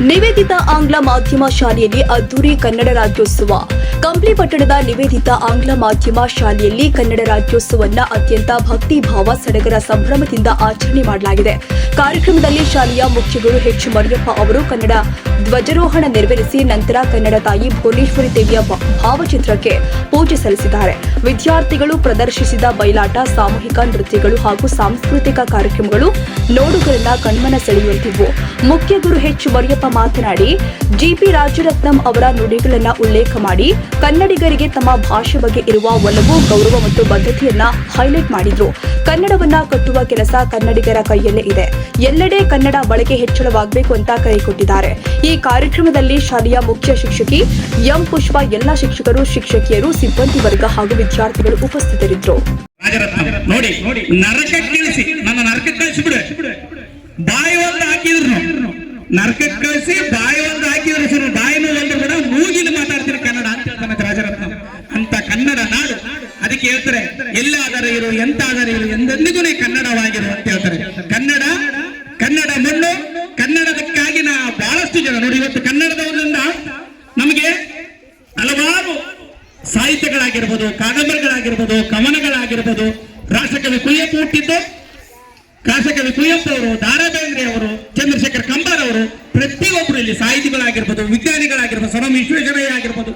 ನಿವೇದಿತ ಆಂಗ್ಲ ಮಾಧ್ಯಮ ಶಾಲೆಯಲ್ಲಿ ಅದ್ದೂರಿ ಕನ್ನಡ ರಾಜ್ಯೋತ್ಸವ. ಕಂಪ್ಲಿ ಪಟ್ಟಣದ ನಿವೇದಿತ ಆಂಗ್ಲ ಮಾಧ್ಯಮ ಶಾಲೆಯಲ್ಲಿ ಕನ್ನಡ ರಾಜ್ಯೋತ್ಸವವನ್ನು ಅತ್ಯಂತ ಭಕ್ತಿ ಭಾವ ಸಡಗರ ಸಂಭ್ರಮದಿಂದ ಆಚರಣೆ ಮಾಡಲಾಗಿದೆ. ಕಾರ್ಯಕ್ರಮದಲ್ಲಿ ಶಾಲೆಯ ಮುಖ್ಯಗುರು ಎಚ್ ಮರಿಯಪ್ಪ ಅವರು ಕನ್ನಡ ಧ್ವಜಾರೋಹಣ ನೆರವೇರಿಸಿ ನಂತರ ಕನ್ನಡ ತಾಯಿ ಭುವನೇಶ್ವರಿ ದೇವಿಯ ಭಾವಚಿತ್ರಕ್ಕೆ ಪೂಜೆ ಸಲ್ಲಿಸಿದ್ದಾರೆ. ವಿದ್ಯಾರ್ಥಿಗಳು ಪ್ರದರ್ಶಿಸಿದ ಬಯಲಾಟ, ಸಾಮೂಹಿಕ ನೃತ್ಯಗಳು ಹಾಗೂ ಸಾಂಸ್ಕೃತಿಕ ಕಾರ್ಯಕ್ರಮಗಳು ನೋಡುಗರನ್ನ ಕಣ್ಮನ ಸೆಳೆಯುವಂತಿದ್ವು. ಮುಖ್ಯ ಗುರು ಎಚ್ ಮರಿಯಪ್ಪ ಮಾತನಾಡಿ, ಜಿಪಿ ರಾಜರತ್ನಂ ಅವರ ನುಡಿಗಳನ್ನು ಉಲ್ಲೇಖ ಮಾಡಿ ಕನ್ನಡಿಗರಿಗೆ ತಮ್ಮ ಭಾಷೆ ಬಗ್ಗೆ ಇರುವ ಒಲವು, ಗೌರವ ಮತ್ತು ಬದ್ಧತೆಯನ್ನ ಹೈಲೈಟ್ ಮಾಡಿದ್ರು. ಕನ್ನಡವನ್ನ ಕಟ್ಟುವ ಕೆಲಸ ಕನ್ನಡಿಗರ ಕೈಯಲ್ಲೇ ಇದೆ. ಎಲ್ಲೆಡೆ ಕನ್ನಡ ಬಳಕೆ ಹೆಚ್ಚಳವಾಗಬೇಕು ಅಂತ ಕರೆ ಕೊಟ್ಟಿದ್ದಾರೆ. ಈ ಕಾರ್ಯಕ್ರಮದಲ್ಲಿ ಶಾಲೆಯ ಮುಖ್ಯ ಶಿಕ್ಷಕಿ ಎಂ ಪುಷ್ಪ, ಎಲ್ಲ ಶಿಕ್ಷಕರು, ಶಿಕ್ಷಕಿಯರು, ಸಿಬ್ಬಂದಿ ವರ್ಗ ಹಾಗೂ ವಿದ್ಯಾರ್ಥಿಗಳು ಉಪಸ್ಥಿತರಿದ್ದರು. ನೋಡಿ ನರಕಕ್ಕೆ ಕಳಿಸಿ, ನನ್ನ ನರಕಕ್ಕೆ ಕಳಿಸಿಬಿಡು, ಬಾಯಿ ಒಂದು ಹಾಕಿದ್ರು, ನರಕಕ್ಕೆ ಕಳಿಸಿ ಬಾಯಿ ಒಂದು ಹಾಕಿದ್ರು ಸರ್, ಬಾಯಿನ ಒಂದು ಕೂಡ ಮೂಗಿಲಿ ಮಾತಾಡ್ತಾರೆ ಕನ್ನಡ ಅಂತ ಹೇಳ್ತಾನೆ ರಾಜರತ್ನ. ಅಂತ ಕನ್ನಡ ನಾಡು, ಅದಕ್ಕೆ ಹೇಳ್ತಾರೆ ಎಲ್ಲಾದರೂ ಇರು, ಎಂತಾದರೂ ಇರು, ಎಂದೆಂದಿಗೂ ಕನ್ನಡವಾಗಿರು ಅಂತ ಹೇಳ್ತಾರೆ. ಕನ್ನಡ ಮಣ್ಣು, ಕನ್ನಡದಕ್ಕಾಗಿ ಬಹಳಷ್ಟು ಜನ ನೋಡಿ, ಇವತ್ತು ಕನ್ನಡದವರಿಂದ ನಮಗೆ ಹಲವಾರು ಸಾಹಿತ್ಯಗಳಾಗಿರ್ಬೋದು, ಕಾದಂಬರಿಗಳಾಗಿರ್ಬೋದು, ಕವನಗಳಾಗಿರ್ಬೋದು. ರಾಷ್ಟ್ರಕವಿ ಕುವೆಂಪು ಹುಟ್ಟಿದ್ದು, ರಾಷ್ಟ್ರಕವಿ ಕುವೆಂಪು ಅವರು, ದಾರಾ ಬೇಂದ್ರೆ ಅವರು, ಚಂದ್ರಶೇಖರ್ ಕಂಬಾರ್ ಅವರು, ಪ್ರತಿಯೊಬ್ಬರು ಇಲ್ಲಿ ಸಾಹಿತಿಗಳಾಗಿರ್ಬೋದು, ವಿಜ್ಞಾನಿಗಳಾಗಿರ್ಬೋದು, ಸರ್ ವಿಶ್ವೇಶ್ವರಯ್ಯ ಆಗಿರ್ಬೋದು,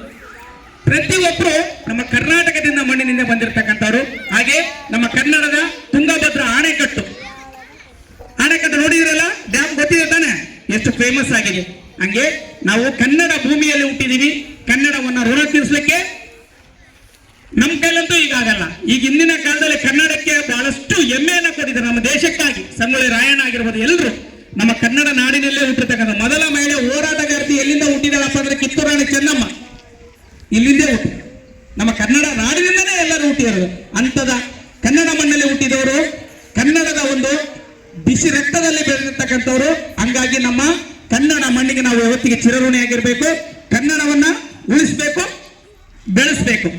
ಪ್ರತಿಯೊಬ್ಬರು ನಮ್ಮ ಕರ್ನಾಟಕದಿಂದ ಮಣ್ಣಿನಿಂದ ಬಂದಿರತಕ್ಕಂಥವ್ರು. ಹಾಗೆ ನಮ್ಮ ಕನ್ನಡದ ತುಂಗಭದ್ರಾ ಅಣೆಕಟ್ಟು ನೋಡಿದಿರಲ್ಲ, ಡ್ಯಾಮ್ ಗೊತ್ತಿದೆ ತಾನೆ, ಎಷ್ಟು ಫೇಮಸ್ ಆಗಿದೆ. ಹಂಗೆ ನಾವು ಕನ್ನಡ ಭೂಮಿಯಲ್ಲಿ ಹುಟ್ಟಿದೀವಿ. ಕನ್ನಡವನ್ನ ಋಣ ತೀರಿಸಲಿಕ್ಕೆ ನಮ್ಮ ಕೈಲಂತೂ ಈಗ ಆಗಲ್ಲ. ಈಗ ಇಂದಿನ ಕಾಲದಲ್ಲಿ ಕನ್ನಡಕ್ಕೆ ಬಹಳಷ್ಟು ಹೆಮ್ಮೆಯನ್ನ ಕೊಟ್ಟಿದ್ದಾರೆ ನಮ್ಮ ದೇಶಕ್ಕಾಗಿ. ಸಂಗೊಳ್ಳಿ ರಾಯಣ್ಣ ಆಗಿರ್ಬೋದು, ಎಲ್ಲರೂ ನಮ್ಮ ಕನ್ನಡ ನಾಡಿನಲ್ಲೇ ಹುಟ್ಟಿರ್ತಕ್ಕಂಥ ಮೊದಲ ಮಹಿಳೆ ಹೋರಾಟಗಾರ್ತಿ ಎಲ್ಲಿಂದ ಹುಟ್ಟಿದಾಳಪ್ಪ ಅಂದ್ರೆ ಕಿತ್ತೂರು ರಾಣಿ ಚೆನ್ನಮ್ಮ ಇಲ್ಲಿಂದೇ ಹುಟ್ಟಿ, ನಮ್ಮ ಕನ್ನಡ ನಾಡಿನಿಂದನೇ ಎಲ್ಲರೂ ಹುಟ್ಟಿರೋದು. ಅಂತದ ಕನ್ನಡ ಮಣ್ಣಲ್ಲಿ ಹುಟ್ಟಿದವರು, ಕನ್ನಡದ ಒಂದು ಬಿಸಿ ರಕ್ತದಲ್ಲಿ ಬೆಳೆದಿರ್ತಕ್ಕಂಥವ್ರು. ಹಂಗಾಗಿ ನಮ್ಮ ಕನ್ನಡ ಮಣ್ಣಿಗೆ ನಾವು ಯಾವತ್ತಿಗೆ ಚಿರಋಣಿಯಾಗಿರ್ಬೇಕು. ಕನ್ನಡವನ್ನ ಉಳಿಸ್ಬೇಕು, ಬೆಳೆಸ್ಬೇಕು.